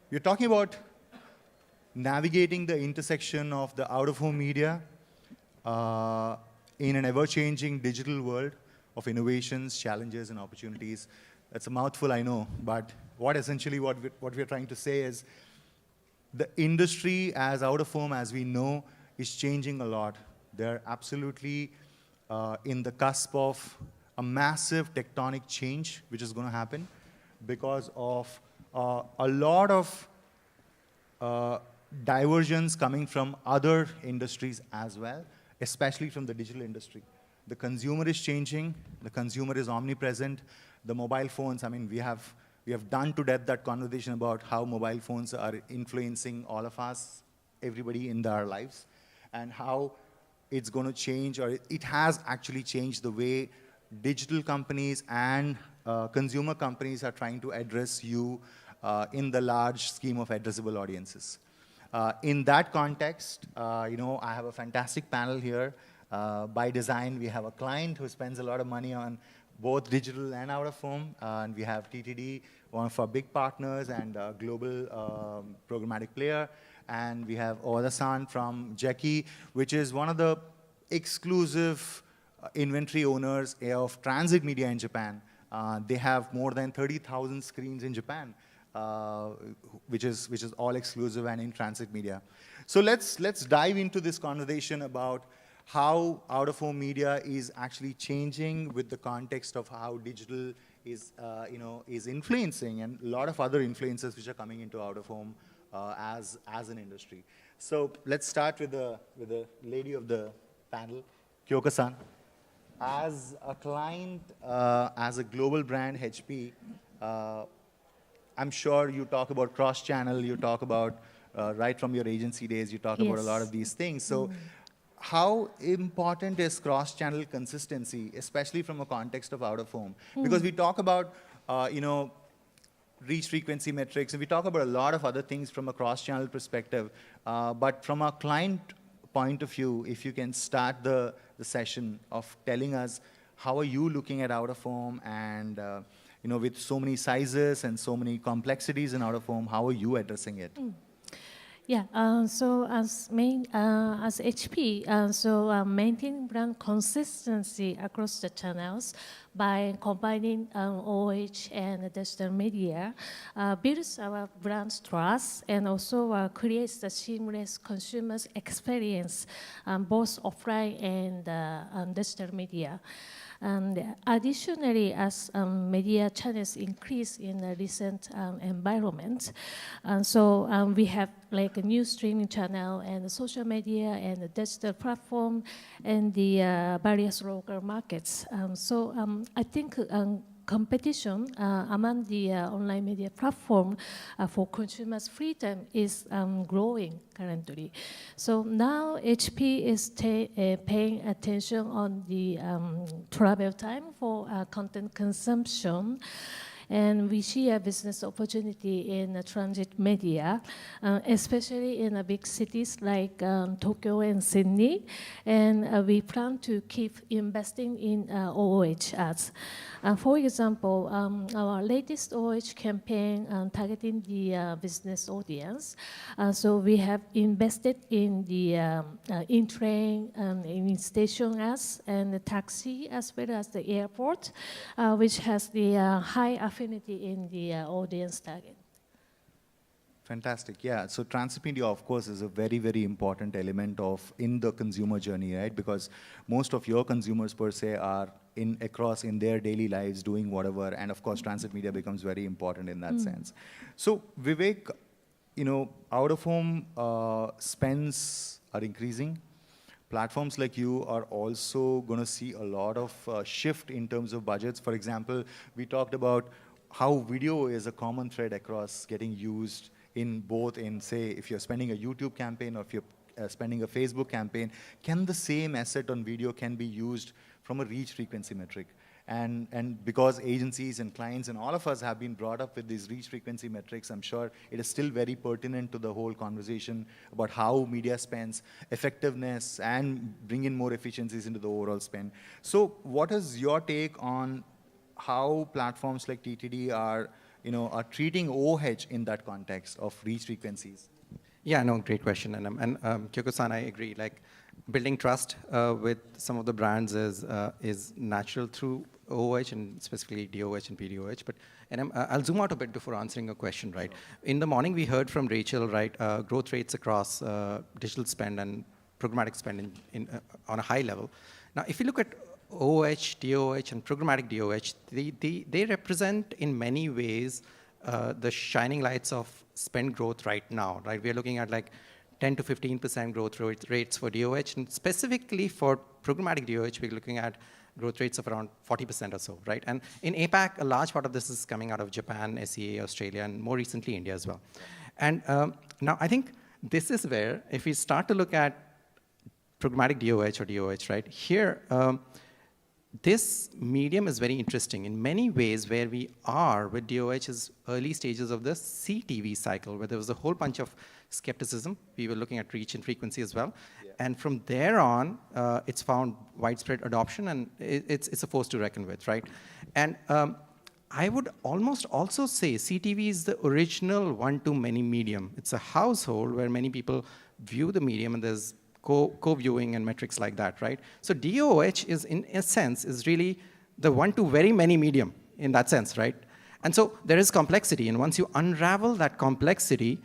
We're talking about navigating the intersection of the out-of-home media uh, in an ever-changing digital world of innovations, challenges, and opportunities. That's a mouthful, I know, but what we're trying to say is the industry as out-of-home, as we know, is changing a lot. They're absolutely in the cusp of a massive tectonic change, which is going to happen because of a lot of divergence coming from other industries as well, especially from the digital industry. The consumer is changing. The consumer is omnipresent. The mobile phones, I mean, we have done to death that conversation about how mobile phones are influencing all of us, everybody in our lives, and how it's going to change, or it has actually changed the way digital companies and consumer companies are trying to address you in the large scheme of addressable audiences. In that context, I have a fantastic panel here. By design, we have a client who spends a lot of money on both digital and out-of-home, and we have TTD, one of our big partners and a global programmatic player, and we have Owada-san from Jeki, which is one of the exclusive inventory owners of transit media in Japan. They have more than 30,000 screens in Japan, which is all exclusive and in transit media. So let's dive into this conversation about how out-of-home media is actually changing with the context of how digital is influencing, and a lot of other influences which are coming into out-of-home as an industry. So let's start with the lady of the panel, Kyoko-san. As a client, as a global brand, HP, I'm sure you talk about cross-channel, you talk about, right from your agency days, you talk about a lot of these things. So how important is cross-channel consistency, especially from a context of out-of-home? Because we talk about, reach frequency metrics, and we talk about a lot of other things from a cross-channel perspective. But from a client point of view, if you can start the session of telling us how are you looking at out-of-home, and with so many sizes and so many complexities in out-of-home, how are you addressing it? Yeah, so as HP, maintain brand consistency across the channels by combining OH and digital media builds our brand trust, and also creates the seamless consumers experience, both offline and digital media. And additionally, as media channels increase in the recent environment, we have like a new streaming channel and the social media and the digital platform and the various local markets. I think competition among the online media platform for consumers' free time is growing currently. So now HP is paying attention on the travel time for content consumption. And we see a business opportunity in transit media, especially in big cities like Tokyo and Sydney. And we plan to keep investing in OOH ads. For example, our latest OOH campaign targeting the business audience. So we have invested in the in-train, in station ads, and the taxi, as well as the airport, which has the high affinity in the audience target. Fantastic, yeah. So transit media, of course, is a very, very important element in the consumer journey, right? Because most of your consumers per se are across in their daily lives doing whatever, and of course, transit media becomes very important in that sense. So Vivek, out-of-home spends are increasing. Platforms like you are also going to see a lot of shift in terms of budgets. For example, we talked about how video is a common thread across getting used in both, say, if you're spending a YouTube campaign or if you're spending a Facebook campaign, can the same asset on video can be used from a reach frequency metric? And because agencies and clients and all of us have been brought up with these reach frequency metrics, I'm sure it is still very pertinent to the whole conversation about how media spends, effectiveness, and bring in more efficiencies into the overall spend. So what is your take on how platforms like TTD are are treating OOH in that context of reach frequencies? Yeah, no, great question. And Kyoko-san, I agree. Like, building trust with some of the brands is natural through OOH and specifically DOH and PDOH. But I'll zoom out a bit before answering your question, right? In the morning, we heard from Rachel, right, growth rates across digital spend and programmatic spend on a high level. Now, if you look at OOH, DOH, and programmatic DOH, they represent in many ways the shining lights of spend growth right now, right? We're looking at like 10 to 15% growth rates for DOH, and specifically for programmatic DOH, we're looking at growth rates of around 40% or so, right? And in APAC, a large part of this is coming out of Japan, SEA, Australia, and more recently India as well. And now I think this is where, if we start to look at programmatic DOH or DOH, right, here, this medium is very interesting in many ways. Where we are with DOH is early stages of the CTV cycle, where there was a whole bunch of skepticism. We were looking at reach and frequency as well. Yeah. And from there on, it's found widespread adoption, and it's a force to reckon with, right? And I would almost also say CTV is the original one-to-many medium. It's a household where many people view the medium, and there's co-viewing and metrics like that, right? So DOH is, in a sense, is really the one-to-very-many medium in that sense, right? And so there is complexity, and once you unravel that complexity,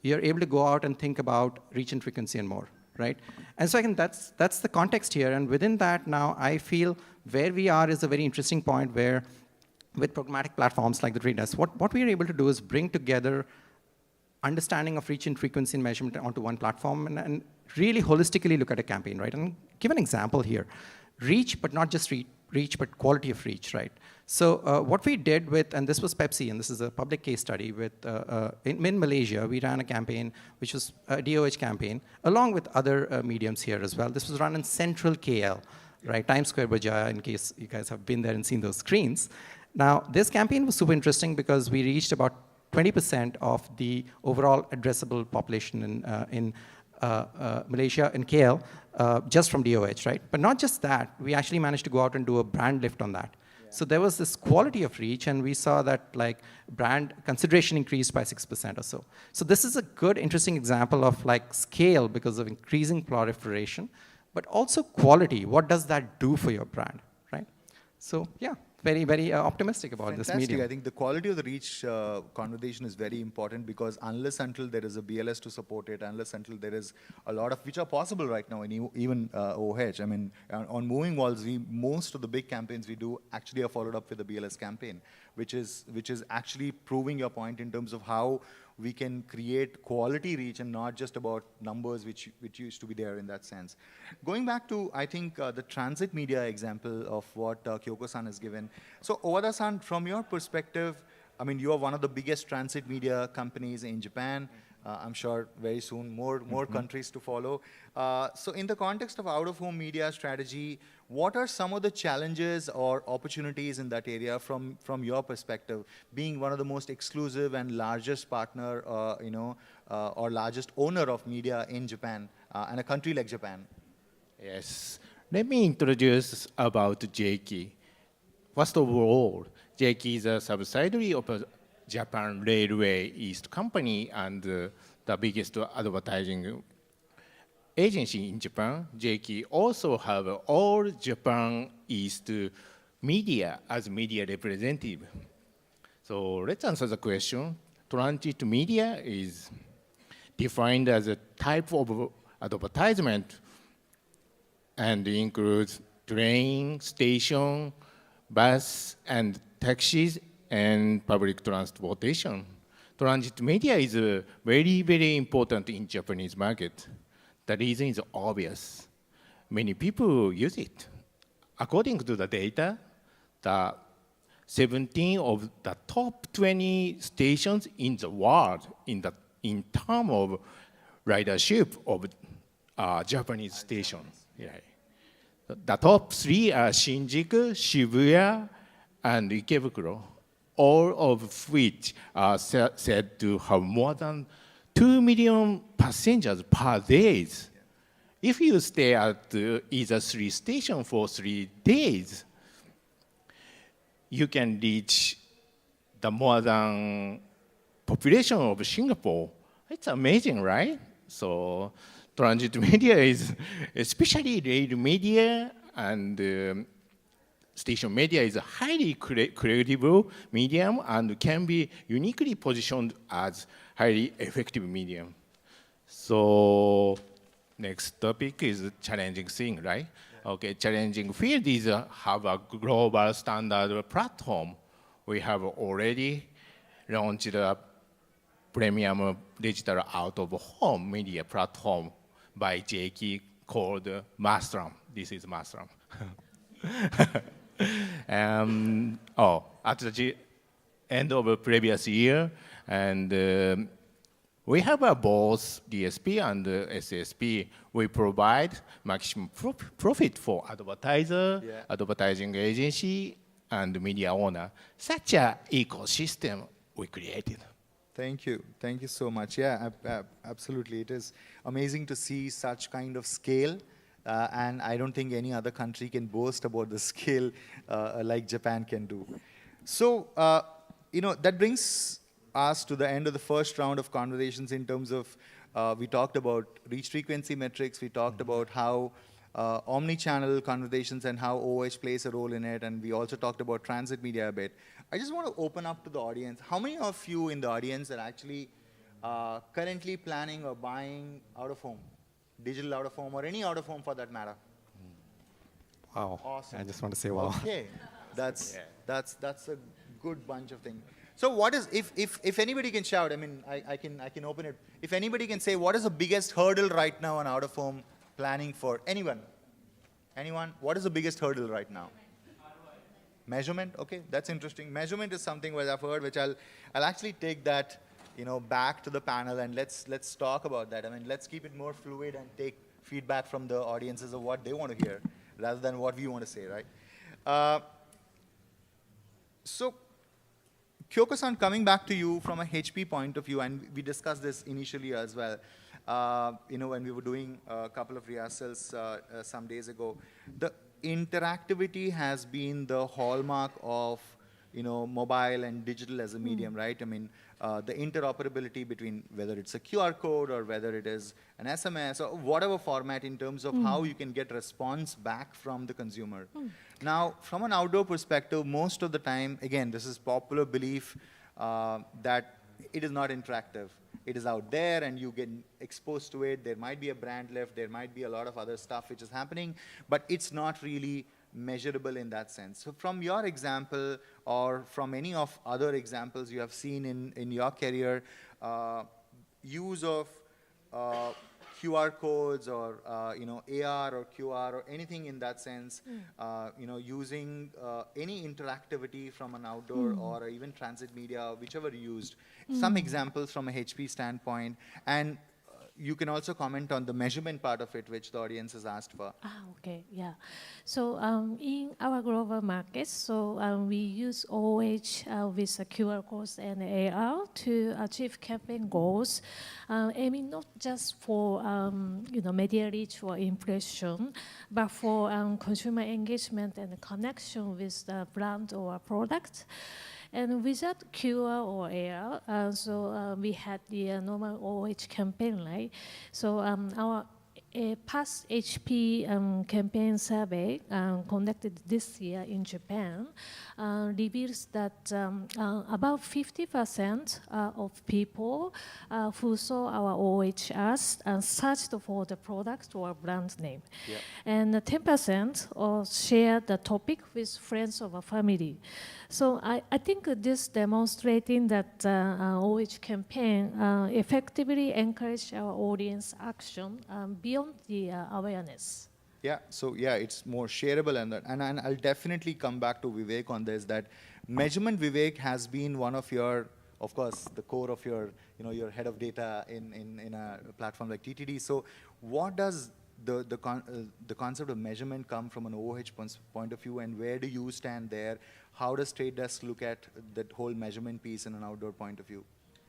you're able to go out and think about reach and frequency and more, right? And so I think that's the context here, and within that now, I feel where we are is a very interesting point where, with programmatic platforms like the Trade Desk, what we are able to do is bring together understanding of reach and frequency and measurement onto one platform, and really holistically look at a campaign, right? And give an example here. Reach, but not just reach, but quality of reach, right? So what we did with, and this was Pepsi, and this is a public case study with, in Malaysia, we ran a campaign, which was a DOH campaign, along with other mediums here as well. This was run in central KL, right? Times Square, Bajaya, in case you guys have been there and seen those screens. Now, this campaign was super interesting because we reached about 20% of the overall addressable population in Malaysia and KL just from DOH, right? But not just that, we actually managed to go out and do a brand lift on that. Yeah. So there was this quality of reach, and we saw that like brand consideration increased by 6% or so. So this is a good, interesting example of like scale because of increasing proliferation, but also quality. What does that do for your brand, right? So yeah. Very, very optimistic about this medium. I think the quality of the reach conversation is very important, because unless until there is a BLS to support it, unless until there is a lot of, which are possible right now in even OH. I mean, on Moving Walls, most of the big campaigns we do actually are followed up with a BLS campaign, which is actually proving your point in terms of how we can create quality reach and not just about numbers which used to be there in that sense. Going back to, I think, the transit media example of what Kyoko-san has given. So Owada-san, from your perspective, I mean, you are one of the biggest transit media companies in Japan. I'm sure very soon more countries to follow. So in the context of out-of-home media strategy, what are some of the challenges or opportunities in that area from your perspective, being one of the most exclusive and largest partner, or largest owner of media in Japan, and a country like Japan? Yes. Let me introduce about jeki. First of all, jeki is a subsidiary of Japan Railway East Company and the biggest advertising agency in Japan. jeki also have all Japan East media as media representative. So let's answer the question. Transit media is defined as a type of advertisement and includes train, station, bus, and taxis, and public transportation. Transit media is very, very important in Japanese market. The reason is obvious. Many people use it. According to the data, the 17 of the top 20 stations in the world in terms of ridership of Japanese stations. Yeah. The top 3 are Shinjuku, Shibuya, and Ikebukuro, all of which are said to have more than 2 million passengers per day. If you stay at either 3 stations for 3 days, you can reach the more than population of Singapore. It's amazing, right? So transit media is, especially rail media and station media is a highly credible medium and can be uniquely positioned as highly effective medium. So next topic is challenging thing, right? Okay, challenging field is have a global standard platform. We have already launched a premium digital out-of-home media platform by jeki called Mastram. This is Mastram. At the end of the previous year, and we have both DSP and SSP. We provide maximum profit for advertiser, advertising agency, and media owner. Such an ecosystem we created. Thank you. Thank you so much. Yeah, absolutely. It is amazing to see such kind of scale. And I don't think any other country can boast about the scale like Japan can do. So, that brings us to the end of the first round of conversations in terms of, we talked about reach frequency metrics, we talked about how omni-channel conversations and how OOH plays a role in it, and we also talked about transit media a bit. I just want to open up to the audience. How many of you in the audience are actually currently planning or buying out-of-home, digital out-of-home, or any out-of-home for that matter? Wow. Awesome. I just want to say wow. Okay, that's a good bunch of things. So what is, if anybody can shout, I mean, I can open it. If anybody can say, what is the biggest hurdle right now on out-of-home planning for anyone? Anyone? What is the biggest hurdle right now? Measurement. Okay, that's interesting. Measurement is something which I've heard, which I'll actually take that, back to the panel, and let's talk about that. I mean, let's keep it more fluid and take feedback from the audiences of what they want to hear, rather than what we want to say, right? So, Kyoko-san, coming back to you from a HP point of view, and we discussed this initially as well, when we were doing a couple of rehearsals some days ago, the interactivity has been the hallmark of mobile and digital as a medium, right? I mean, the interoperability between whether it's a QR code or whether it is an SMS or whatever format in terms of how you can get response back from the consumer. Now, from an outdoor perspective, most of the time, again, this is popular belief that it is not interactive. It is out there and you get exposed to it. There might be a brand lift. There might be a lot of other stuff which is happening, but it's not really measurable in that sense. So from your example or from any of other examples you have seen in your career, use of QR codes or AR or QR or anything in that sense, using any interactivity from an outdoor or even transit media, whichever you used. Some examples from a HP standpoint, and you can also comment on the measurement part of it, which the audience has asked for. Okay, yeah. So in our global markets, so we use OOH with QR codes and AR to achieve campaign goals, aiming not just for media reach or impression, but for consumer engagement and connection with the brand or product. And without QR or AR, we had the normal OOH campaign, right? So our past HP campaign survey conducted this year in Japan reveals that about 50% of people who saw our OOH ads searched for the product or brand name. Yep. And 10% shared the topic with friends or family. So I think this demonstrating that OOH campaign effectively encouraged our audience action beyond the awareness. Yeah, so yeah, it's more shareable and I'll definitely come back to Vivek on this, that measurement, Vivek, has been one of your, of course, the core of your, your head of data in a platform like TTD. So what does the concept of measurement come from an OOH point of view, and where do you stand there? How does Trade Desk look at that whole measurement piece in an outdoor point of view?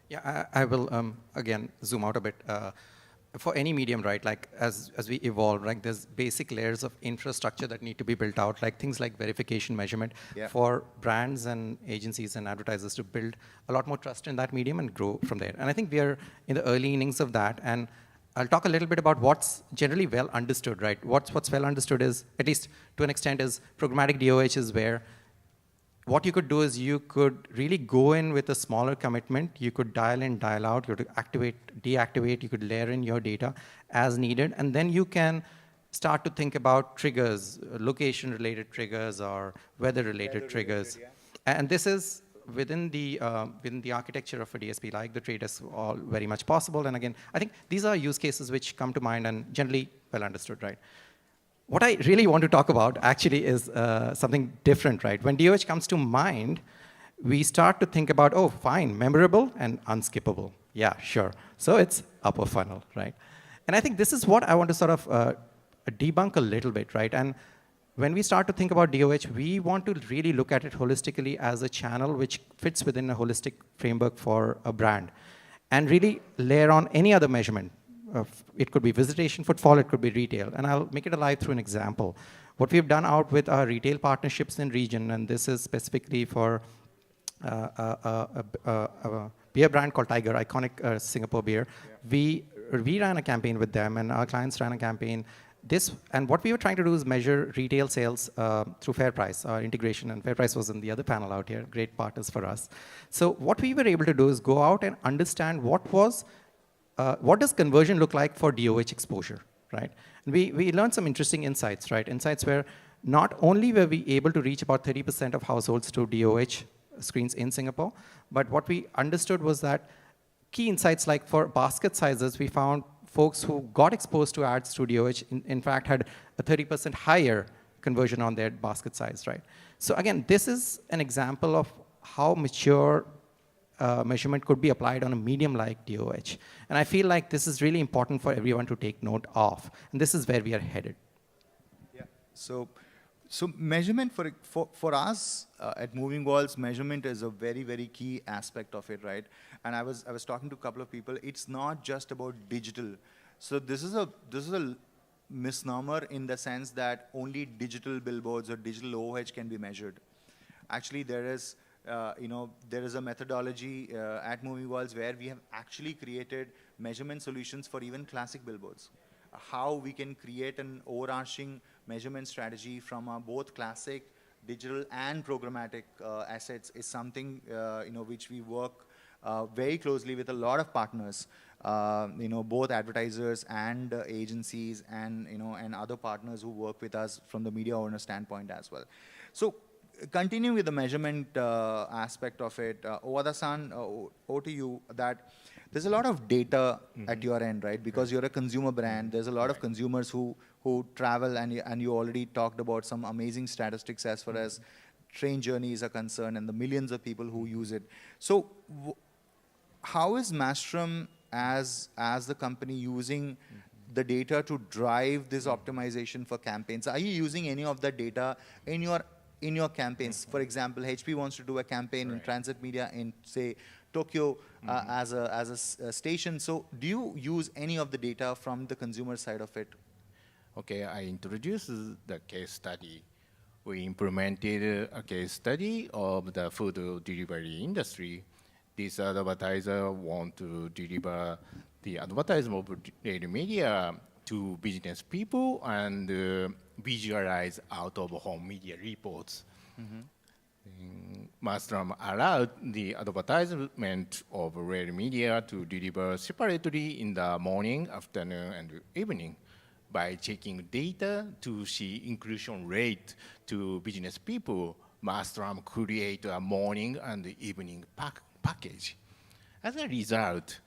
Yeah, I will, again, zoom out a bit. for any medium, right, like as we evolve, like there's basic layers of infrastructure that need to be built out, like things like verification measurement for brands and agencies and advertisers to build a lot more trust in that medium and grow from there. And I think we are in the early innings of that. And I'll talk a little bit about what's generally well understood, right? What's well understood is, at least to an extent, is programmatic DOH is where what you could do is you could really go in with a smaller commitment. You could dial in, dial out. You could activate, deactivate. You could layer in your data as needed. And then you can start to think about triggers, location-related triggers or weather-related triggers. And this is within the architecture of a DSP, like the trade is all very much possible. And again, I think these are use cases which come to mind and generally well understood, right? What I really want to talk about actually is something different, right? When DOH comes to mind, we start to think about, oh, fine, memorable and unskippable. Yeah, sure. So it's upper funnel, right? And I think this is what I want to sort of debunk a little bit, right? And when we start to think about DOH, we want to really look at it holistically as a channel which fits within a holistic framework for a brand and really layer on any other measurement. It could be visitation, footfall, it could be retail. And I'll make it alive through an example. What we've done out with our retail partnerships in region, and this is specifically for a beer brand called Tiger, iconic Singapore beer. We ran a campaign with them, and our clients ran a campaign. And what we were trying to do is measure retail sales through FairPrice, our integration, and FairPrice was in the other panel out here, great partners for us. So what we were able to do is go out and understand what does conversion look like for DOH exposure, right? And we learned some interesting insights, right? Insights where not only were we able to reach about 30% of households to DOH screens in Singapore, but what we understood was that key insights like for basket sizes, we found folks who got exposed to ads through DOH, in fact, had a 30% higher conversion on their basket size, right? So again, this is an example of how mature measurement could be applied on a medium like DOH. And I feel like this is really important for everyone to take note of. And this is where we are headed. Yeah. So measurement for us at Moving Walls, measurement is a very, very key aspect of it, right? And I was talking to a couple of people. It's not just about digital. So this is a misnomer in the sense that only digital billboards or digital OOH can be measured. Actually, there is a methodology at Moving Walls where we have actually created measurement solutions for even classic billboards. How we can create an overarching measurement strategy from both classic, digital, and programmatic assets is something which we work very closely with a lot of partners, both advertisers and agencies and other partners who work with us from the media owner standpoint as well. So continuing with the measurement aspect of it, Owada-san, over to you, that there's a lot of data at your end, right? Because you're a consumer brand, there's a lot of consumers who travel, and you already talked about some amazing statistics as far as train journeys are concerned and the millions of people who use it. So how is Mastrum as the company using the data to drive this optimization for campaigns? Are you using any of that data in your campaigns? For example, HP wants to do a campaign in transit media in, say, Tokyo as a station. So do you use any of the data from the consumer side of it? Okay, I introduced the case study. We implemented a case study of the food delivery industry. This advertiser want to deliver the advertisement of retail media to business people and visualize out-of-home media reports. Mastrum allowed the advertisement of retail media to deliver separately in the morning, afternoon, and evening. By checking data to see inclusion rate to business people, Mastrum create a morning and evening package. As a result,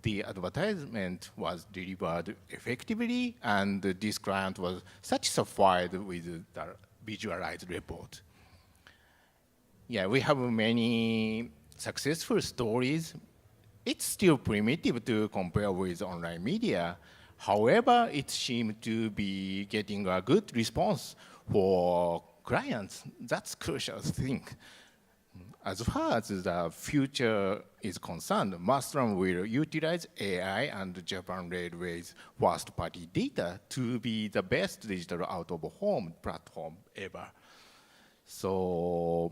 the advertisement was delivered effectively, and this client was satisfied with the visualized report. Yeah, we have many successful stories. It's still primitive to compare with online media. However, it seemed to be getting a good response for clients. That's a crucial thing. as far as the future is concerned, Mastron will utilize AI and Japan Railway's first-party data to be the best digital out-of-home platform ever. So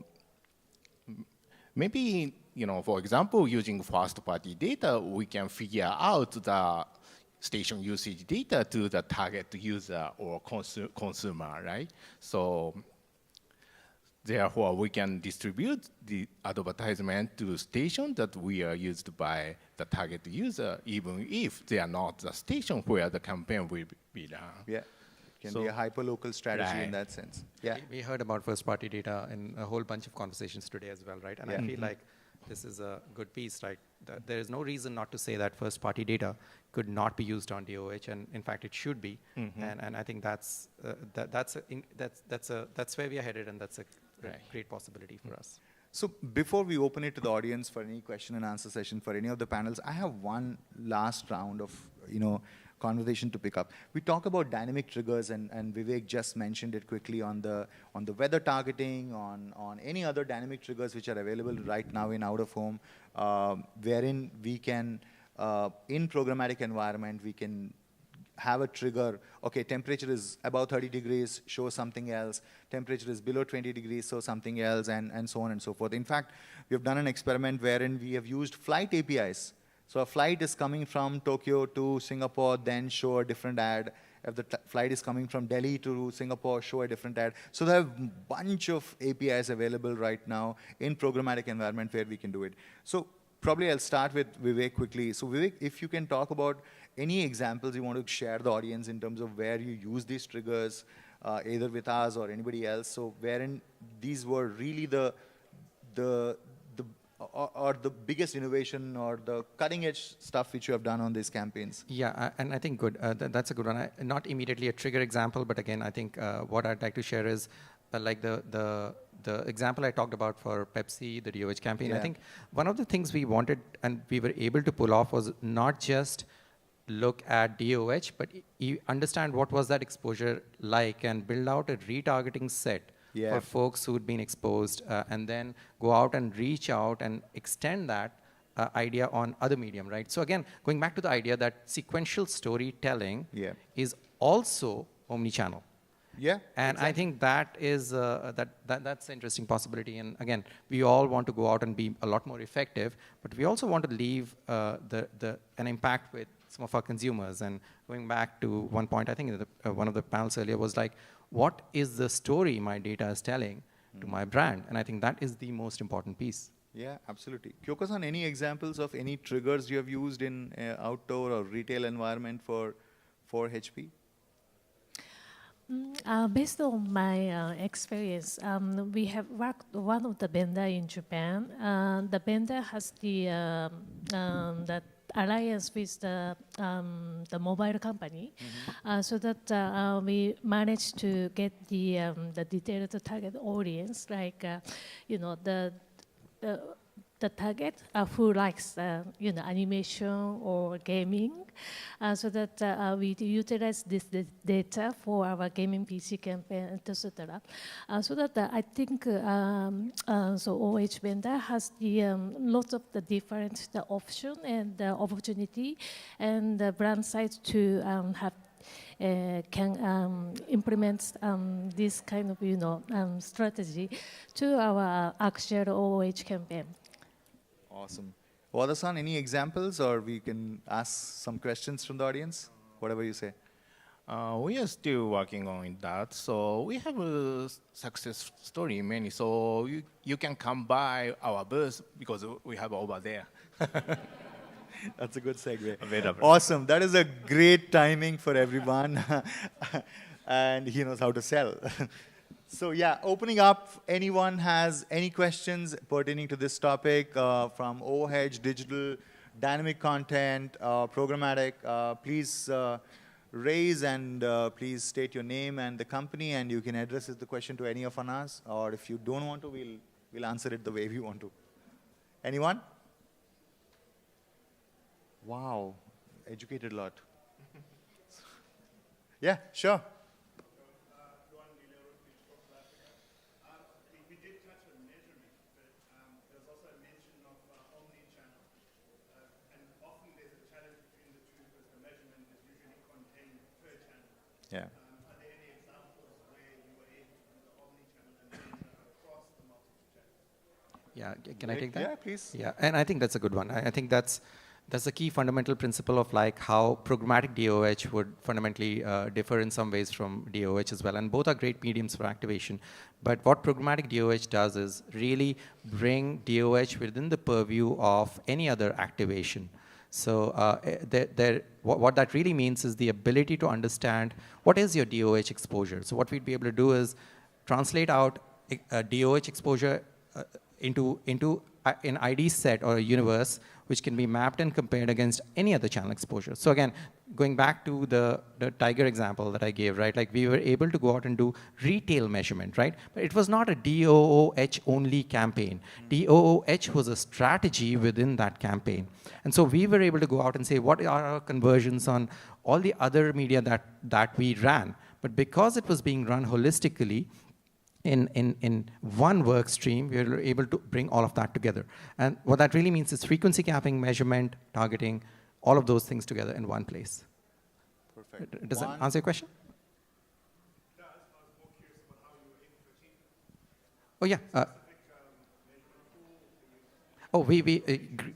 maybe, for example, using first-party data, we can figure out the station usage data to the target user or consumer, right? So therefore, we can distribute the advertisement to stations that we are used by the target user, even if they are not the station where the campaign will be done. Yeah, it can be a hyper-local strategy in that sense. Yeah. We heard about first-party data in a whole bunch of conversations today as well, right? And I feel like this is a good piece, right? There is no reason not to say that first-party data could not be used on DOH, and in fact, it should be. And I think that's where we are headed, and that's a great possibility for us. So before we open it to the audience for any question and answer session for any of the panels, I have one last round of conversation to pick up. We talk about dynamic triggers, and Vivek just mentioned it quickly on the weather targeting, on any other dynamic triggers which are available right now in out of home, wherein we can in programmatic environment we can have a trigger. Okay, temperature is above 30 degrees, show something else. Temperature is below 20 degrees, show something else, and so on and so forth. In fact, we have done an experiment wherein we have used flight APIs. So a flight is coming from Tokyo to Singapore, then show a different ad. If the flight is coming from Delhi to Singapore, show a different ad. So there are a bunch of APIs available right now in programmatic environment where we can do it. So probably I'll start with Vivek quickly. So Vivek, if you can talk about any examples you want to share the audience in terms of where you use these triggers, either with us or anybody else. So wherein these were really the biggest innovation or the cutting edge stuff which you have done on these campaigns. Yeah, and I think good. That's a good one. Not immediately a trigger example, but again, I think what I'd like to share is like the example I talked about for Pepsi, the DOH campaign. I think one of the things we wanted and we were able to pull off was not just look at DOH, but understand what was that exposure like and build out a retargeting set for folks who'd been exposed, and then go out and reach out and extend that idea on other medium, right? So again, going back to the idea that sequential storytelling is also omni-channel. Yeah, and I think that is that's an interesting possibility. And again, we all want to go out and be a lot more effective, but we also want to leave an impact with some of our consumers. And going back to one point, I think one of the panels earlier was like, what is the story my data is telling to my brand? And I think that is the most important piece. Yeah, absolutely. Kyoko-san, any examples of any triggers you have used in outdoor or retail environment for HP? Based on my experience, we have worked one of the vendor in Japan. The vendor has the alliance with the mobile company, so that we managed to get the detailed target audience, like the target who likes animation or gaming, so that we utilize this data for our gaming PC campaign, etc. So that I think so OH vendor has the lots of the different option and the opportunity and the brand side to have can implement this kind of strategy to our actual OH campaign. Awesome. Owada-san, any examples, or we can ask some questions from the audience? Whatever you say. We are still working on that. So we have a success story many. So you can come by our booth because we have over there. That's a good segue. Awesome. That is a great timing for everyone. And he knows how to sell. So yeah, opening up, anyone has any questions pertaining to this topic from OH, digital, dynamic content, programmatic, please raise and please state your name and the company, and you can address the question to any of us, or if you don't want to, we'll answer it the way we want to. Anyone? Wow, educated lot. Yeah, sure. We did touch on measurement, but Yeah. Yeah, can I take that? Yeah, please. Yeah, and I think that's a good one. I think that's the key fundamental principle of like how programmatic DOH would fundamentally differ in some ways from DOH as well. And both are great mediums for activation. But what programmatic DOH does is really bring DOH within the purview of any other activation. So what that really means is the ability to understand what is your DOH exposure. So what we'd be able to do is translate out a DOH exposure into an ID set or a universe which can be mapped and compared against any other channel exposure. So again, going back to the Tiger example that I gave, right? Like we were able to go out and do retail measurement, right? But it was not a DOOH only campaign. DOOH was a strategy within that campaign. And so we were able to go out and say, what are our conversions on all the other media that we ran? But because it was being run holistically, in one work stream, we are able to bring all of that together. And what that really means is frequency capping, measurement, targeting, all of those things together in one place. Perfect. Does that answer your question? Oh, yeah.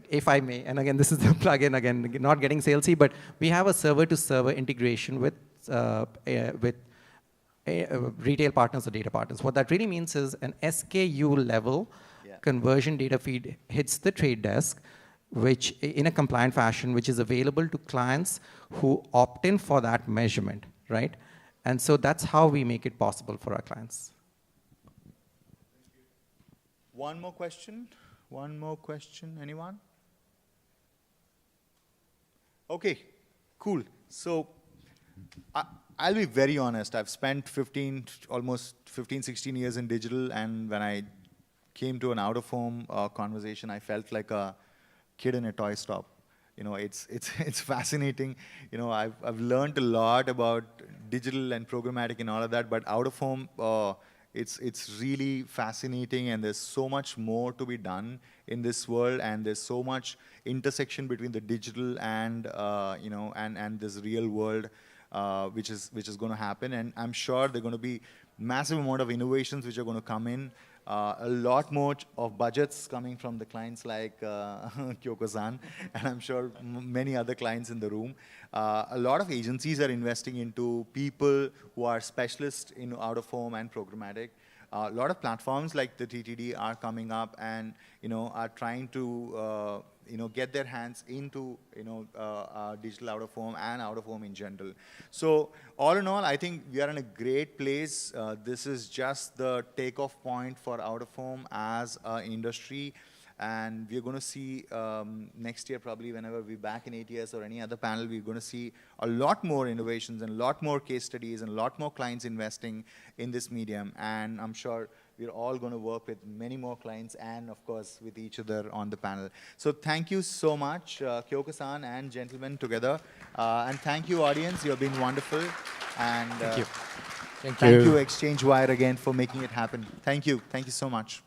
If I may, and again, this is the plugin, again, not getting salesy, but we have a server-to-server integration with retail partners or data partners. What that really means is an SKU level conversion data feed hits the trade desk, which in a compliant fashion, which is available to clients who opt in for that measurement, right? And so that's how we make it possible for our clients. One more question? One more question, anyone? Okay, cool. So I'll be very honest. I've spent almost 15, 16 years in digital, and when I came to an out-of-home conversation, I felt like a kid in a toy shop. You know, it's fascinating. You know, I've learned a lot about digital and programmatic and all of that, but out-of-home, it's really fascinating, and there's so much more to be done in this world, and there's so much intersection between the digital and and this real world. Which is going to happen, and I'm sure there are going to be massive amount of innovations which are going to come in. A lot more of budgets coming from the clients like Kyoko-san, and I'm sure many other clients in the room. A lot of agencies are investing into people who are specialists in out-of-home and programmatic. A lot of platforms like the TTD are coming up and are trying to get their hands into digital out-of-home and out-of-home in general. So all in all, I think we are in a great place. This is just the takeoff point for out-of-home as an industry. And we're going to see next year, probably whenever we're back in ATS or any other panel, we're going to see a lot more innovations and a lot more case studies and a lot more clients investing in this medium. And I'm sure we're all going to work with many more clients and, of course, with each other on the panel. So thank you so much, Kyoko-san and gentlemen together. And thank you, audience. You've been wonderful. And Thank you. Thank you, Exchange Wire, again, for making it happen. Thank you. Thank you so much.